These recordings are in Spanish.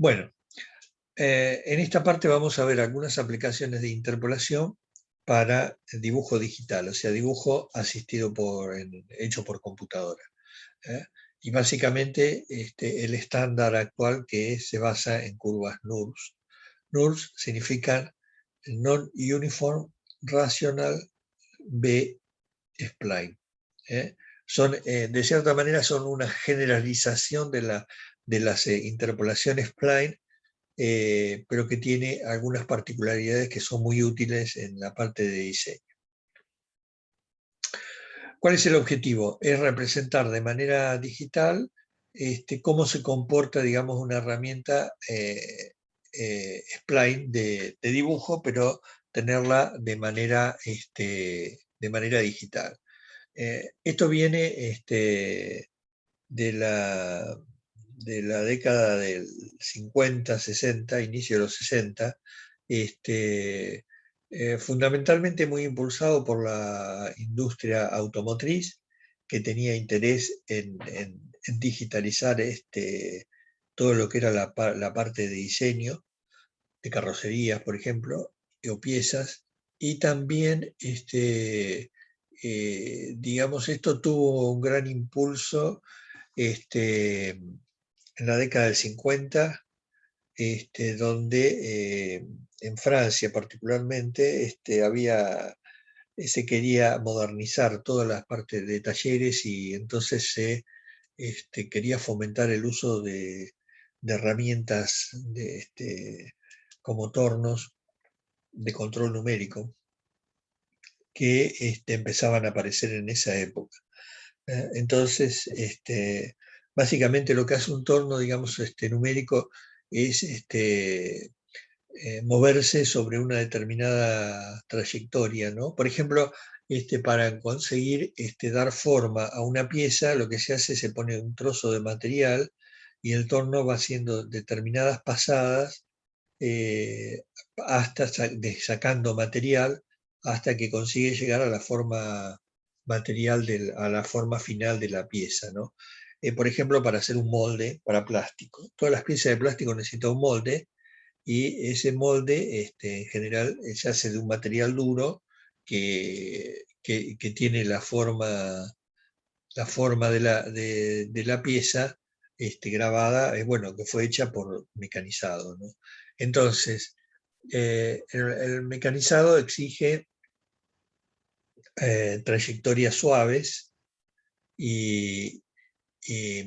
Bueno, en esta parte vamos a ver algunas aplicaciones de interpolación para el dibujo digital, o sea, dibujo asistido hecho por computadora. ¿Eh? Y básicamente el estándar actual que se basa en curvas NURBS. NURBS significan Non-Uniform Rational B-Spline. De cierta manera, son una generalización de las interpolaciones spline, pero que tiene algunas particularidades que son muy útiles en la parte de diseño. ¿Cuál es el objetivo? Es representar de manera digital cómo se comporta, digamos, una herramienta spline de dibujo, pero tenerla de manera digital. Esto viene de la década del 50, 60, inicio de los 60, fundamentalmente muy impulsado por la industria automotriz, que tenía interés en digitalizar todo lo que era la parte de diseño, de carrocerías, por ejemplo, o piezas, y también, digamos, esto tuvo un gran impulso en la década del 50, donde en Francia particularmente se quería modernizar todas las partes de talleres, y entonces se quería fomentar el uso de herramientas como tornos de control numérico que empezaban a aparecer en esa época. Entonces, básicamente lo que hace un torno, digamos, numérico es moverse sobre una determinada trayectoria, ¿no? Por ejemplo, para conseguir dar forma a una pieza, lo que se hace es se pone un trozo de material y el torno va haciendo determinadas pasadas hasta sacando material hasta que consigue llegar a la forma material, a la forma final de la pieza, ¿no? Por ejemplo, para hacer un molde para plástico. Todas las piezas de plástico necesitan un molde, y ese molde en general se hace de un material duro que tiene la forma de la pieza grabada, bueno, que fue hecha por mecanizado, ¿no? Entonces, el mecanizado exige trayectorias suaves y, y,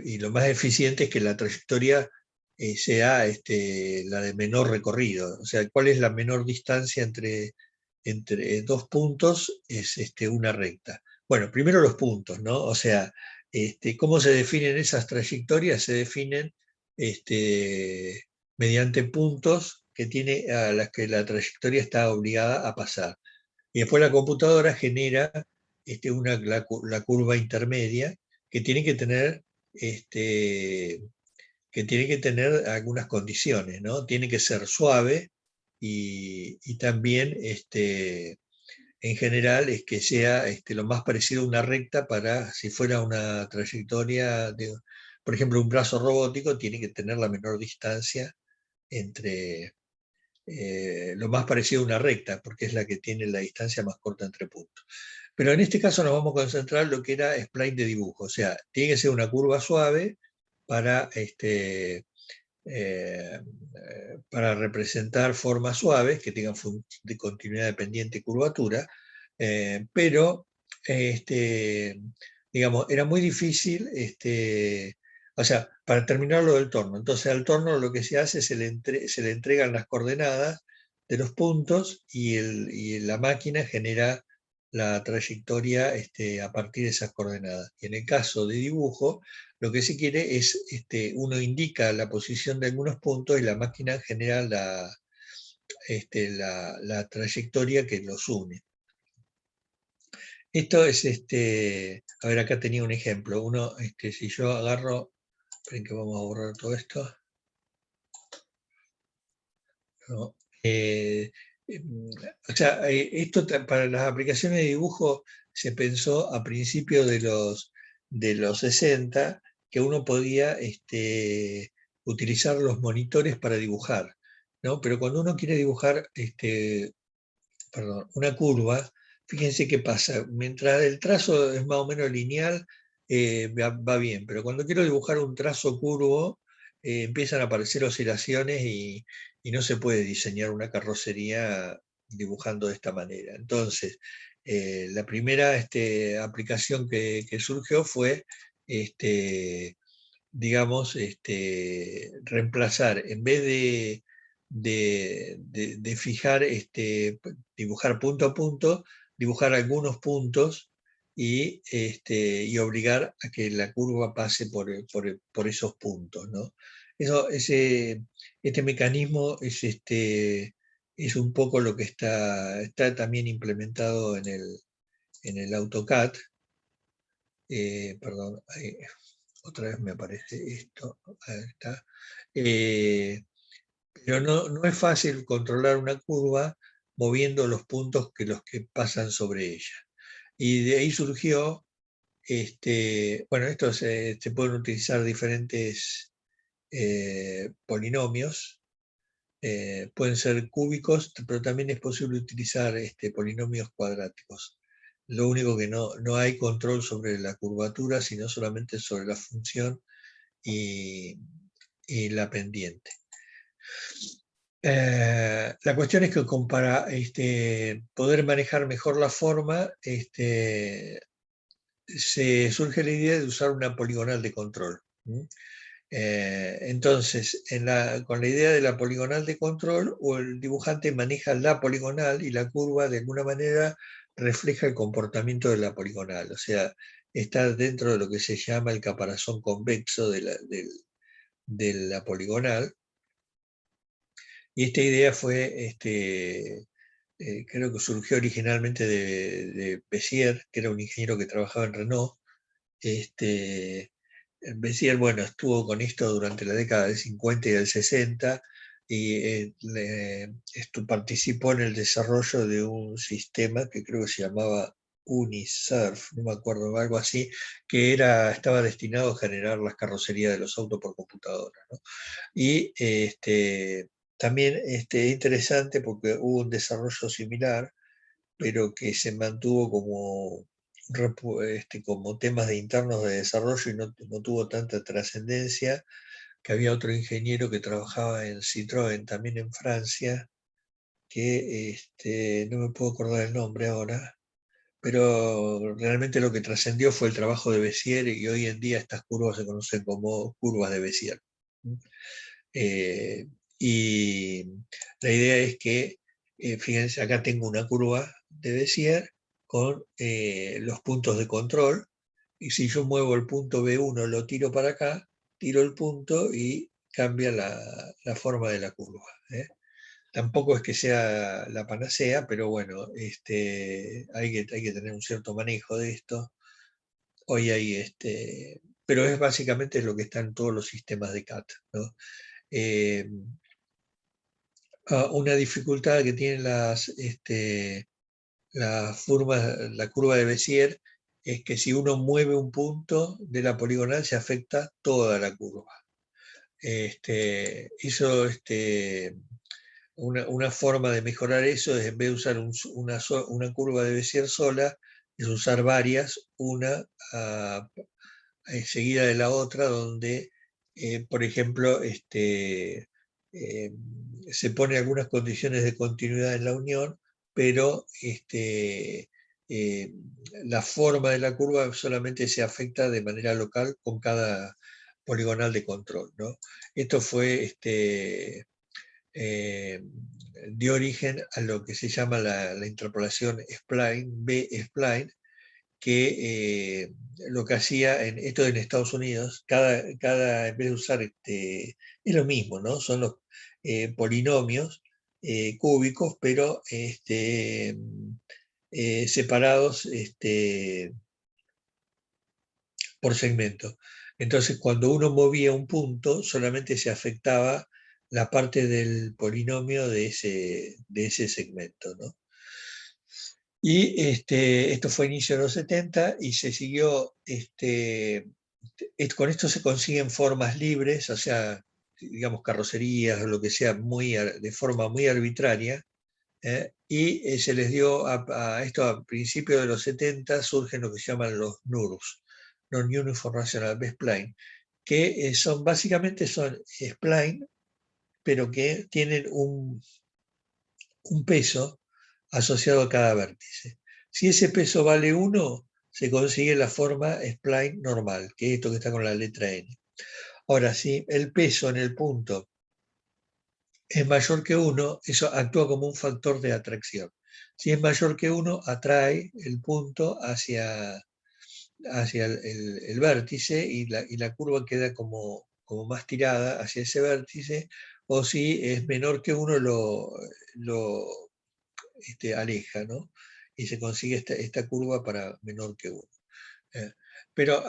y lo más eficiente es que la trayectoria sea la de menor recorrido. O sea, ¿cuál es la menor distancia entre dos puntos? Es una recta. Bueno, primero los puntos, ¿no? O sea, ¿cómo se definen esas trayectorias? Se definen mediante puntos a las que la trayectoria está obligada a pasar. Y después la computadora genera la curva intermedia, que tiene que tener, algunas condiciones, ¿no? Tiene que ser suave, y también, en general, es que sea lo más parecido a una recta. Para si fuera una trayectoria por ejemplo, un brazo robótico, tiene que tener la menor distancia entre lo más parecido a una recta, porque es la que tiene la distancia más corta entre puntos. Pero en este caso nos vamos a concentrar en lo que era spline de dibujo. O sea, tiene que ser una curva suave para, para representar formas suaves que tengan de continuidad dependiente y curvatura, pero digamos, era muy difícil, o sea, para terminar lo del torno. Entonces al torno lo que se hace es se le entregan las coordenadas de los puntos, y la máquina genera la trayectoria a partir de esas coordenadas. Y en el caso de dibujo, lo que se quiere es, uno indica la posición de algunos puntos y la máquina genera la trayectoria que los une. Esto es, a ver, acá tenía un ejemplo. Si yo agarro, esperen que vamos a borrar todo esto. No. O sea, esto para las aplicaciones de dibujo se pensó a principios de los 60, que uno podía utilizar los monitores para dibujar, ¿no? Pero cuando uno quiere dibujar una curva, fíjense qué pasa. Mientras el trazo es más o menos lineal, va bien, pero cuando quiero dibujar un trazo curvo, empiezan a aparecer oscilaciones y no se puede diseñar una carrocería dibujando de esta manera. Entonces, la primera aplicación que surgió fue, digamos, reemplazar, en vez de fijar, dibujar punto a punto, dibujar algunos puntos y obligar a que la curva pase por esos puntos, ¿no? Este mecanismo es un poco lo que está también implementado en el AutoCAD. Perdón, otra vez me aparece esto. Ahí está. Pero no es fácil controlar una curva moviendo los puntos los que pasan sobre ella. Y de ahí surgió, bueno, se pueden utilizar diferentes polinomios, pueden ser cúbicos, pero también es posible utilizar polinomios cuadráticos. Lo único que no hay control sobre la curvatura, sino solamente sobre la función y la pendiente. La cuestión es que para poder manejar mejor la forma, se surge la idea de usar una poligonal de control. Entonces, con la idea de la poligonal de control, o el dibujante maneja la poligonal y la curva de alguna manera refleja el comportamiento de la poligonal. O sea, está dentro de lo que se llama el caparazón convexo de la poligonal. Y esta idea fue, creo que surgió originalmente de Bézier, que era un ingeniero que trabajaba en Renault. Bézier, bueno, estuvo con esto durante la década del 50 y del 60 y participó en el desarrollo de un sistema que creo que se llamaba Unisurf, no me acuerdo, algo así, que estaba destinado a generar las carrocerías de los autos por computadora, ¿no? Y también es interesante porque hubo un desarrollo similar, pero que se mantuvo como temas internos de desarrollo y no tuvo tanta trascendencia, que había otro ingeniero que trabajaba en Citroën, también en Francia, que no me puedo acordar el nombre ahora, pero realmente lo que trascendió fue el trabajo de Bézier y hoy en día estas curvas se conocen como curvas de Bézier. Y la idea es que, fíjense, acá tengo una curva de Bézier con los puntos de control, y si yo muevo el punto B1, lo tiro para acá, tiro el punto y cambia la forma de la curva. Tampoco es que sea la panacea, pero bueno, hay que tener un cierto manejo de esto. Hoy hay, pero es básicamente lo que está en todos los sistemas de CAD, ¿no? Eh, una dificultad que tienen la curva de Bézier es que si uno mueve un punto de la poligonal se afecta toda la curva. Hizo una forma de mejorar eso es, en vez de usar una curva de Bézier sola, es usar varias, una seguida de la otra, donde, por ejemplo, se pone algunas condiciones de continuidad en la unión, pero la forma de la curva solamente se afecta de manera local con cada poligonal de control, ¿no? Esto dio origen a lo que se llama la interpolación B-spline, que lo que hacía, esto en Estados Unidos, en vez de usar, es lo mismo, ¿no? Son los polinomios cúbicos, pero separados por segmento. Entonces, cuando uno movía un punto, solamente se afectaba la parte del polinomio de ese segmento, ¿no? Y esto fue inicio de los 70 y se siguió con esto se consiguen formas libres, o sea, digamos carrocerías o lo que sea, de forma muy arbitraria, y se les dio a esto a principios de los 70, surgen lo que se llaman los NURBS, Non-Uniform Rational Best Spline, que básicamente son spline, pero que tienen un peso asociado a cada vértice. Si ese peso vale 1, se consigue la forma spline normal, que es esto que está con la letra N. Ahora, si el peso en el punto es mayor que 1, eso actúa como un factor de atracción. Si es mayor que 1, atrae el punto hacia el vértice y la curva queda como más tirada hacia ese vértice, o si es menor que 1, lo aleja, ¿no? Y se consigue esta curva para menor que 1. Pero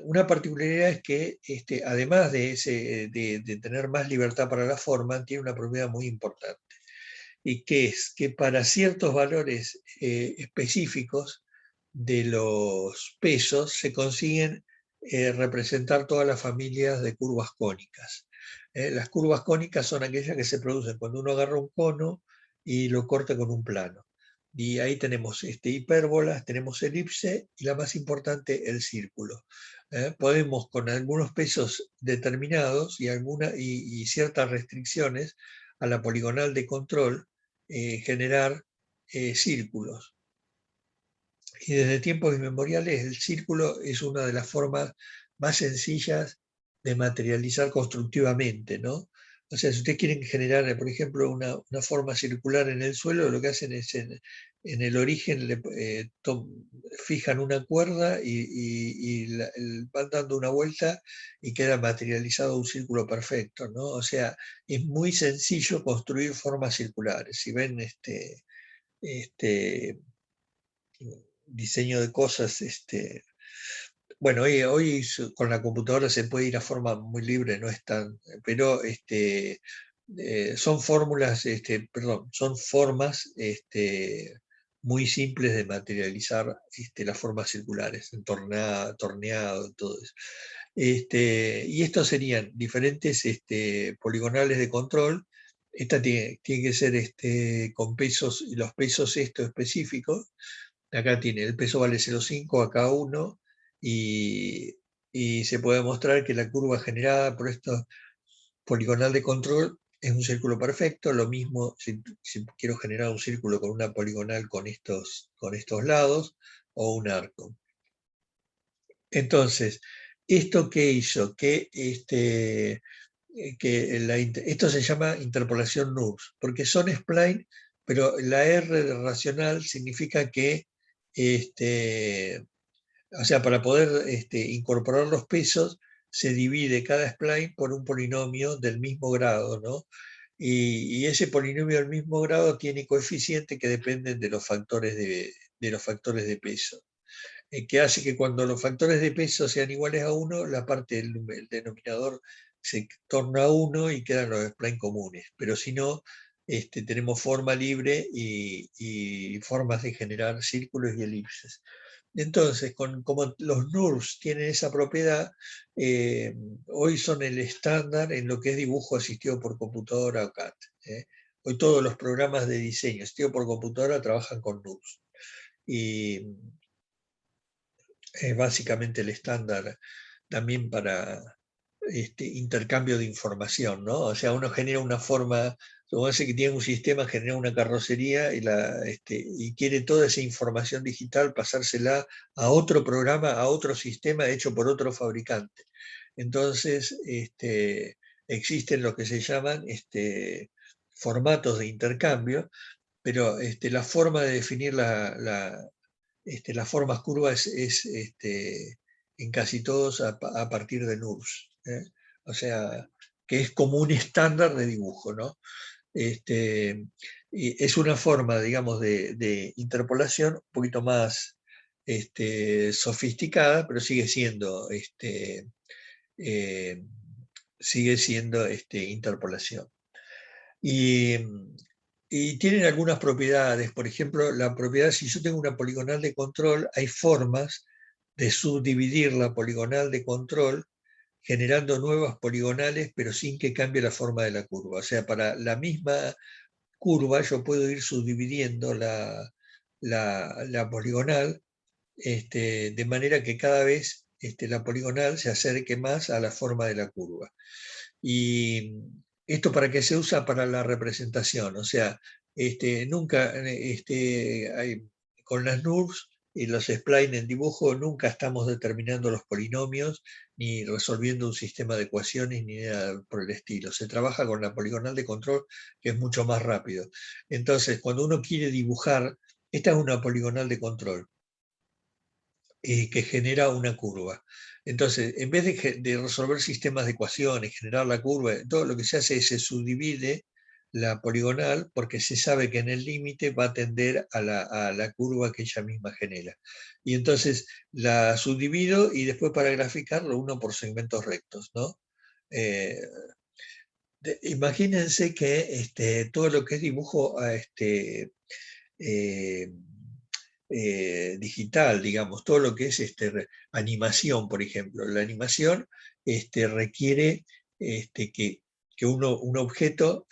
una particularidad es que además de tener más libertad para la forma, tiene una propiedad muy importante, y que es que para ciertos valores específicos de los pesos se consiguen representar todas las familias de curvas cónicas. Las curvas cónicas son aquellas que se producen cuando uno agarra un cono y lo corta con un plano. Y ahí tenemos hipérbolas, tenemos elipse y la más importante, el círculo. Podemos con algunos pesos determinados y ciertas restricciones a la poligonal de control generar círculos. Y desde tiempos inmemoriales el círculo es una de las formas más sencillas de materializar constructivamente, ¿no? O sea, si ustedes quieren generar, por ejemplo, una forma circular en el suelo, lo que hacen es en el origen fijan una cuerda van dando una vuelta y queda materializado un círculo perfecto, ¿no? O sea, es muy sencillo construir formas circulares. Si ven este diseño de cosas, bueno, hoy con la computadora se puede ir a forma muy libre, no es tan, pero son fórmulas, perdón, son formas muy simples de materializar las formas circulares, torneado, todo eso. Y estos serían diferentes poligonales de control. Esta tiene que ser con pesos, y los pesos específicos. Acá tiene, el peso vale 0,5 a cada uno, y se puede mostrar que la curva generada por esto poligonal de control es un círculo perfecto. Lo mismo si quiero generar un círculo con una poligonal con estos lados, o un arco. Entonces, ¿esto qué hizo? Esto se llama interpolación NURBS, porque son spline, pero la R de racional significa que o sea, para poder incorporar los pesos, se divide cada spline por un polinomio del mismo grado, ¿no? Y ese polinomio del mismo grado tiene coeficientes que dependen de los factores de peso, que hace que cuando los factores de peso sean iguales a 1, la parte del denominador se torna a 1 y quedan los splines comunes. Pero si no, tenemos forma libre y formas de generar círculos y elipses. Entonces, como los NURBS tienen esa propiedad, hoy son el estándar en lo que es dibujo asistido por computadora o CAD. Hoy todos los programas de diseño asistido por computadora trabajan con NURBS. Y es básicamente el estándar también para intercambio de información, ¿no? O sea, uno genera una forma, como hace que tiene un sistema, genera una carrocería y quiere toda esa información digital pasársela a otro programa, a otro sistema hecho por otro fabricante. Entonces, existen lo que se llaman formatos de intercambio, pero la forma de definir las formas curvas es en casi todos a partir de NURBS. O sea, que es como un estándar de dibujo, ¿no? Y es una forma, digamos, de interpolación un poquito más sofisticada, pero sigue siendo, eh, interpolación. Y tienen algunas propiedades. Por ejemplo, la propiedad, si yo tengo una poligonal de control, hay formas de subdividir la poligonal de control, generando nuevas poligonales, pero sin que cambie la forma de la curva. O sea, para la misma curva yo puedo ir subdividiendo la poligonal, de manera que cada vez la poligonal se acerque más a la forma de la curva. ¿Y esto para qué se usa? Para la representación. O sea, nunca, con las NURBS y los spline en dibujo, nunca estamos determinando los polinomios, ni resolviendo un sistema de ecuaciones, ni nada por el estilo. Se trabaja con la poligonal de control, que es mucho más rápido. Entonces, cuando uno quiere dibujar, esta es una poligonal de control que genera una curva. Entonces, en vez de resolver sistemas de ecuaciones, generar la curva, todo lo que se hace es se subdivide la poligonal, porque se sabe que en el límite va a tender a la curva que ella misma genera. Y entonces la subdivido y después para graficarlo uno por segmentos rectos, ¿no? Imagínense que todo lo que es dibujo eh, digital, digamos, todo lo que es animación, por ejemplo. La animación requiere que un objeto,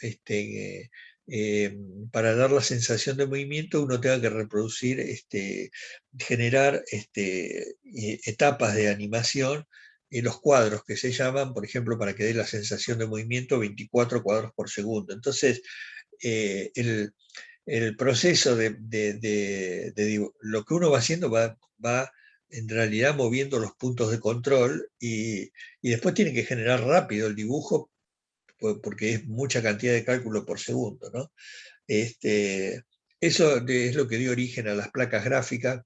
para dar la sensación de movimiento, uno tenga que reproducir, generar etapas de animación en los cuadros que se llaman, por ejemplo, para que dé la sensación de movimiento, 24 cuadros por segundo. Entonces, el proceso lo que uno va haciendo va en realidad moviendo los puntos de control y después tiene que generar rápido el dibujo porque es mucha cantidad de cálculo por segundo, ¿no? Eso es lo que dio origen a las placas gráficas.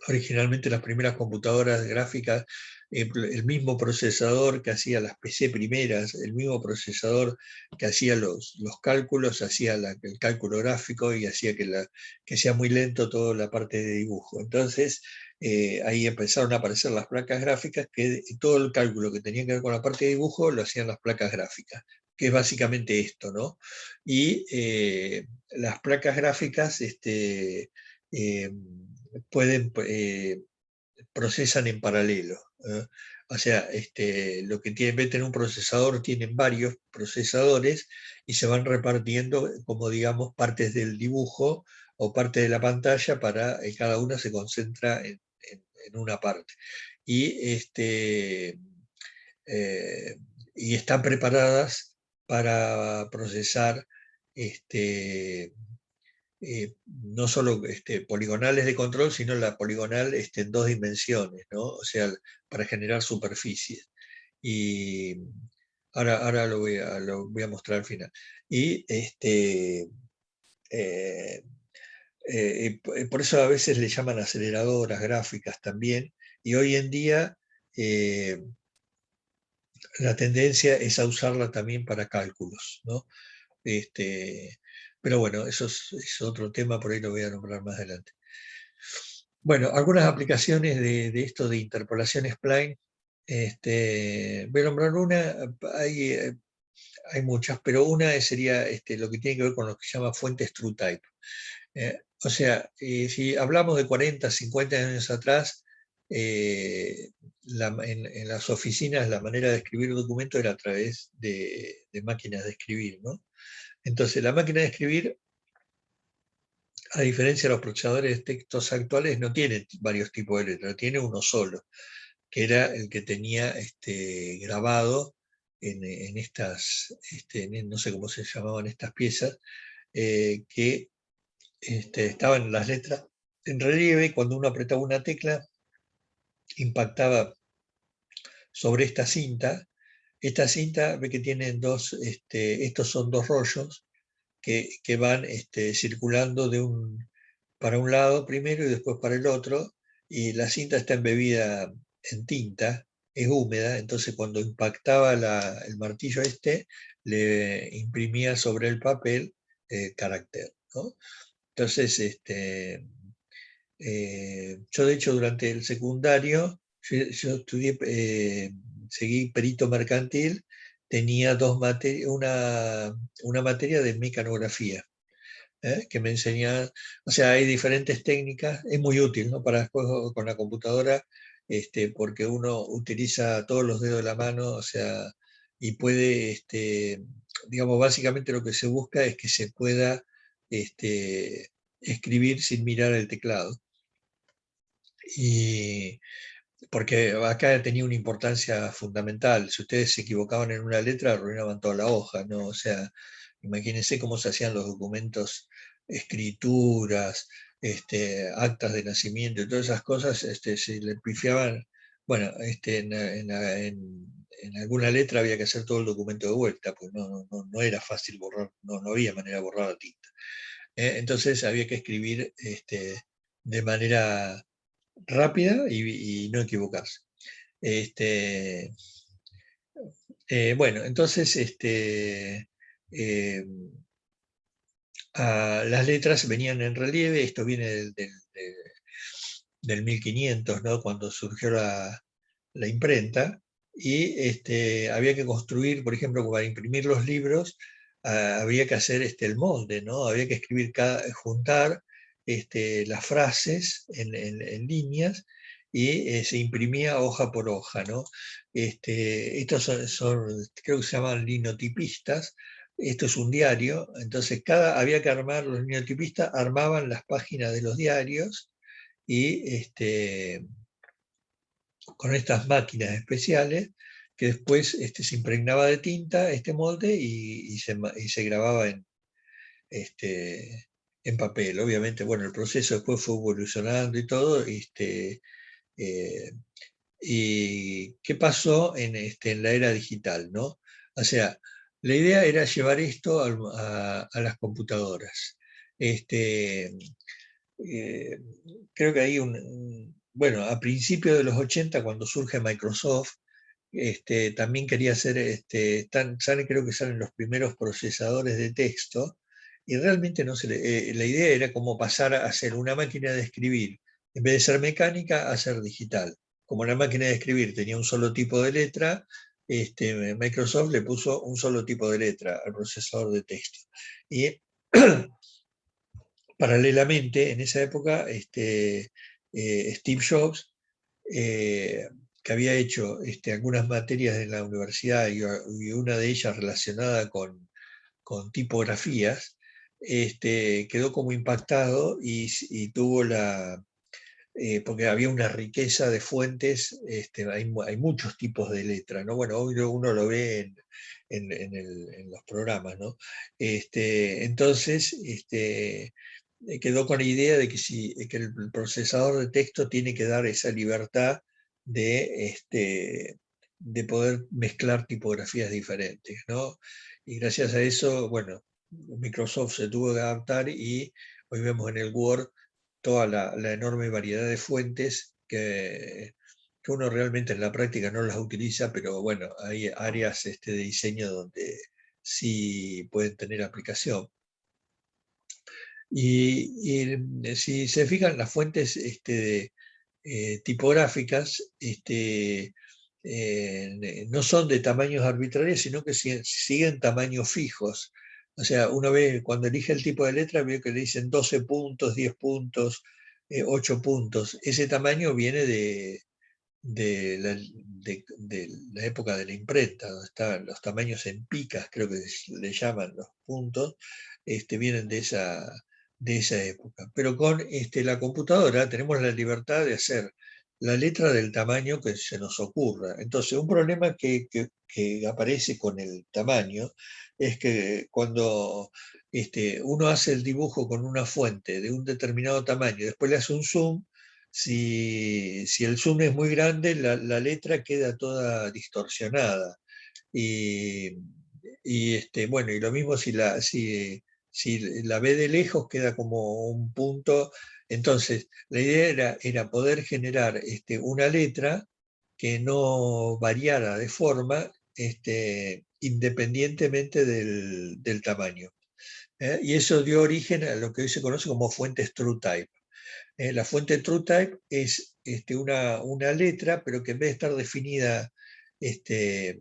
Originalmente las primeras computadoras gráficas, el mismo procesador que hacía las PC primeras, el mismo procesador que hacía los cálculos, hacía el cálculo gráfico y hacía que sea muy lento toda la parte de dibujo. Entonces, ahí empezaron a aparecer las placas gráficas, que todo el cálculo que tenía que ver con la parte de dibujo lo hacían las placas gráficas, que es básicamente esto, ¿no? Y las placas gráficas, procesan en paralelo. O sea, lo que tiene, en vez de tener un procesador, tienen varios procesadores y se van repartiendo como, digamos, partes del dibujo o parte de la pantalla para cada una se concentra en una parte. Y, y están preparadas para procesar no solo poligonales de control, sino la poligonal en dos dimensiones, ¿no? O sea, para generar superficies. Y ahora lo voy a mostrar al final. Y eh, por eso a veces le llaman aceleradoras gráficas también. Y hoy en día la tendencia es a usarla también para cálculos, ¿no? Pero bueno, eso es otro tema, por ahí lo voy a nombrar más adelante. Bueno, algunas aplicaciones de esto de interpolación spline. Voy a nombrar una, hay muchas, pero una sería lo que tiene que ver con lo que se llama fuentes TrueType. O sea, si hablamos de 40, 50 años atrás, en las oficinas la manera de escribir documentos era a través de máquinas de escribir, ¿no? Entonces, la máquina de escribir, a diferencia de los procesadores de textos actuales, no tiene varios tipos de letras, tiene uno solo, que era el que tenía grabado en estas, no sé cómo se llamaban estas piezas, que estaban las letras en relieve y cuando uno apretaba una tecla impactaba sobre esta cinta. Esta cinta ve que tienen estos son dos rollos que van circulando para un lado primero y después para el otro, y la cinta está embebida en tinta, es húmeda, entonces cuando impactaba el martillo le imprimía sobre el papel carácter, ¿no? Entonces, yo de hecho durante el secundario, yo estudié, seguí perito mercantil, tenía una materia de mecanografía. que me enseñan, o sea, hay diferentes técnicas, es muy útil, ¿no? Para después con la computadora, porque uno utiliza todos los dedos de la mano, o sea, y puede, digamos, básicamente lo que se busca es que se pueda escribir sin mirar el teclado. Y porque acá tenía una importancia fundamental. Si ustedes se equivocaban en una letra, arruinaban toda la hoja, ¿no? O sea, imagínense cómo se hacían los documentos, escrituras, actas de nacimiento y todas esas cosas, se le pifiaban. Bueno, en alguna letra había que hacer todo el documento de vuelta, pues no era fácil borrar, no había manera de borrar la tinta. Entonces había que escribir de manera rápida y no equivocarse. Este, bueno, entonces eh, las letras venían en relieve, esto viene del 1500, ¿no? Cuando surgió la imprenta, y había que construir, por ejemplo, para imprimir los libros, había que hacer el molde, ¿no? Había que escribir, juntar las frases en líneas y se imprimía hoja por hoja, ¿no? Estos creo que se llaman linotipistas. Esto es un diario, entonces había que armar, los linotipistas armaban las páginas de los diarios y con estas máquinas especiales que después se impregnaba de tinta este molde y se grababa en papel. Obviamente, bueno, el proceso después fue evolucionando y todo. Eh, ¿Y qué pasó en la era digital, no? O sea, la idea era llevar esto a las computadoras. Este, eh, Creo que hay bueno, a principios de los 80, cuando surge Microsoft, también quería hacer, creo que salen los primeros procesadores de texto, y realmente no la idea era como pasar a ser una máquina de escribir, en vez de ser mecánica, a ser digital. Como la máquina de escribir tenía un solo tipo de letra, Microsoft le puso un solo tipo de letra al procesador de texto. Y paralelamente, en esa época, Steve Jobs, eh, que había hecho algunas materias en la universidad y una de ellas relacionada con tipografías, quedó como impactado y tuvo porque había una riqueza de fuentes, hay muchos tipos de letra, ¿no? Bueno, hoy uno lo ve en los programas, ¿no? Entonces, quedó con la idea de que el procesador de texto tiene que dar esa libertad de poder mezclar tipografías diferentes, ¿no? Y gracias a eso, bueno, Microsoft se tuvo que adaptar y hoy vemos en el Word toda la enorme variedad de fuentes que uno realmente en la práctica no las utiliza, pero bueno, hay áreas de diseño donde sí pueden tener aplicación. Si se fijan, las fuentes tipográficas no son de tamaños arbitrarios, sino que siguen tamaños fijos. O sea, uno ve, cuando elige el tipo de letra, ve que le dicen 12 puntos, 10 puntos, 8 puntos. Ese tamaño viene de la época de la imprenta, donde estaban los tamaños en picas, creo que le llaman los puntos, vienen de esa época. Pero con la computadora tenemos la libertad de hacer la letra del tamaño que se nos ocurra. Entonces, un problema que aparece con el tamaño es que cuando uno hace el dibujo con una fuente de un determinado tamaño y después le hace un zoom, si el zoom es muy grande, la letra queda toda distorsionada. Y, bueno, y lo mismo si la ve de lejos, queda como un punto. Entonces, la idea era poder generar una letra que no variara de forma independientemente del tamaño. Y eso dio origen a lo que hoy se conoce como fuentes TrueType. La fuente TrueType es una letra, pero que en vez de estar definida este,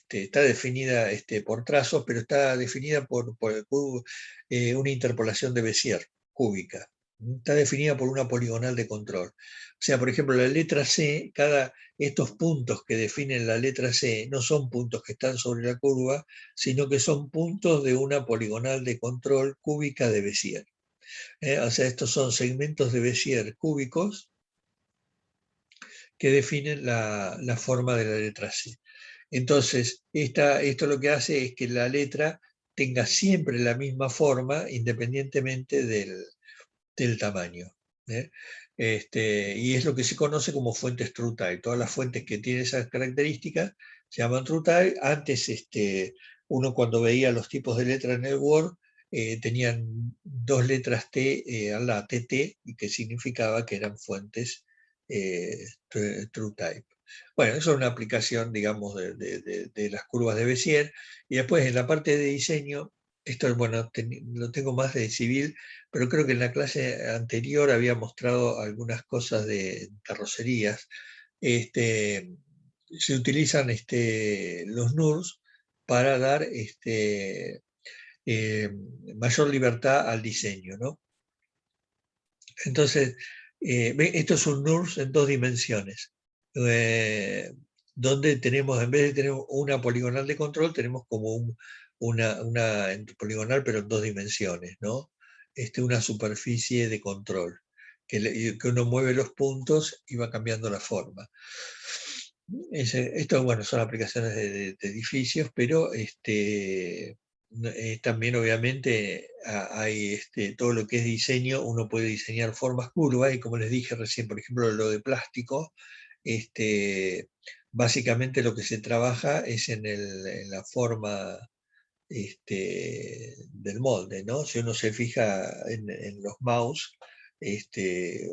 está definida por trazos, pero está definida por una interpolación de Bézier cúbica. Está definida por una poligonal de control. O sea, por ejemplo, la letra C, estos puntos que definen la letra C no son puntos que están sobre la curva, sino que son puntos de una poligonal de control cúbica de Bézier. O sea, estos son segmentos de Bézier cúbicos que definen la forma de la letra C. Entonces, esto lo que hace es que la letra tenga siempre la misma forma independientemente del tamaño. ¿eh? Y es lo que se conoce como fuentes TrueType. Todas las fuentes que tienen esas características se llaman TrueType. Antes, uno cuando veía los tipos de letras en el Word, tenían dos letras T al lado, TT, y que significaba que eran fuentes TrueType. Bueno, eso es una aplicación, digamos, de las curvas de Bézier. Y después en la parte de diseño, esto, bueno, lo tengo más de civil, pero creo que en la clase anterior había mostrado algunas cosas de carrocerías. Se utilizan los NURS para dar mayor libertad al diseño, ¿no? Entonces, esto es un NURS en dos dimensiones, donde tenemos, en vez de tener una poligonal de control, tenemos como una poligonal, pero en dos dimensiones, ¿no? Una superficie de control, que uno mueve los puntos y va cambiando la forma. Esto, bueno, son aplicaciones de edificios, pero también obviamente hay todo lo que es diseño, uno puede diseñar formas curvas y como les dije recién, por ejemplo, lo de plástico, básicamente lo que se trabaja es en la forma del molde, ¿no? Si uno se fija en los mouse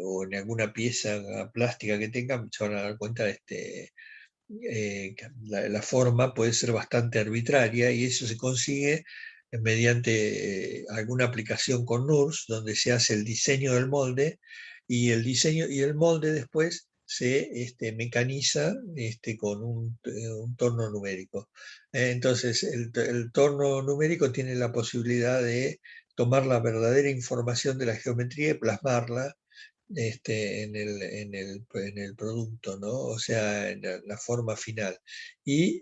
o en alguna pieza plástica que tengan, se van a dar cuenta la forma puede ser bastante arbitraria y eso se consigue mediante alguna aplicación con NURS, donde se hace el diseño del molde y el diseño y el molde después se mecaniza con un torno numérico. Entonces, el torno numérico tiene la posibilidad de tomar la verdadera información de la geometría y plasmarla en el producto, ¿no? O sea, en la forma final. Y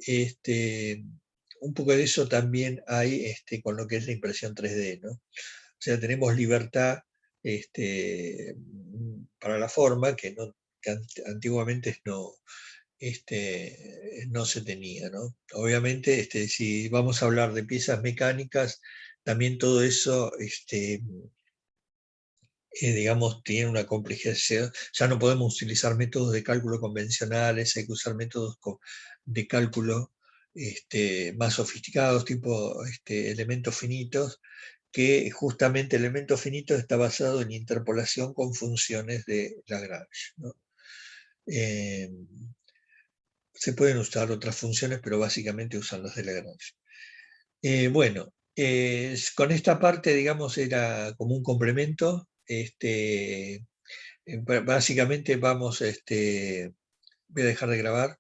un poco de eso también hay con lo que es la impresión 3D, ¿no? O sea, tenemos libertad para la forma que antiguamente no se tenía, ¿no? Obviamente, si vamos a hablar de piezas mecánicas, también todo eso digamos, tiene una complejidad. Ya no podemos utilizar métodos de cálculo convencionales, hay que usar métodos de cálculo más sofisticados, tipo elementos finitos, que justamente elementos finitos está basado en interpolación con funciones de Lagrange, ¿no? Eh, Se pueden usar otras funciones, pero básicamente usan las de Lagrange. Bueno, con esta parte, digamos, era como un complemento. Básicamente voy a dejar de grabar.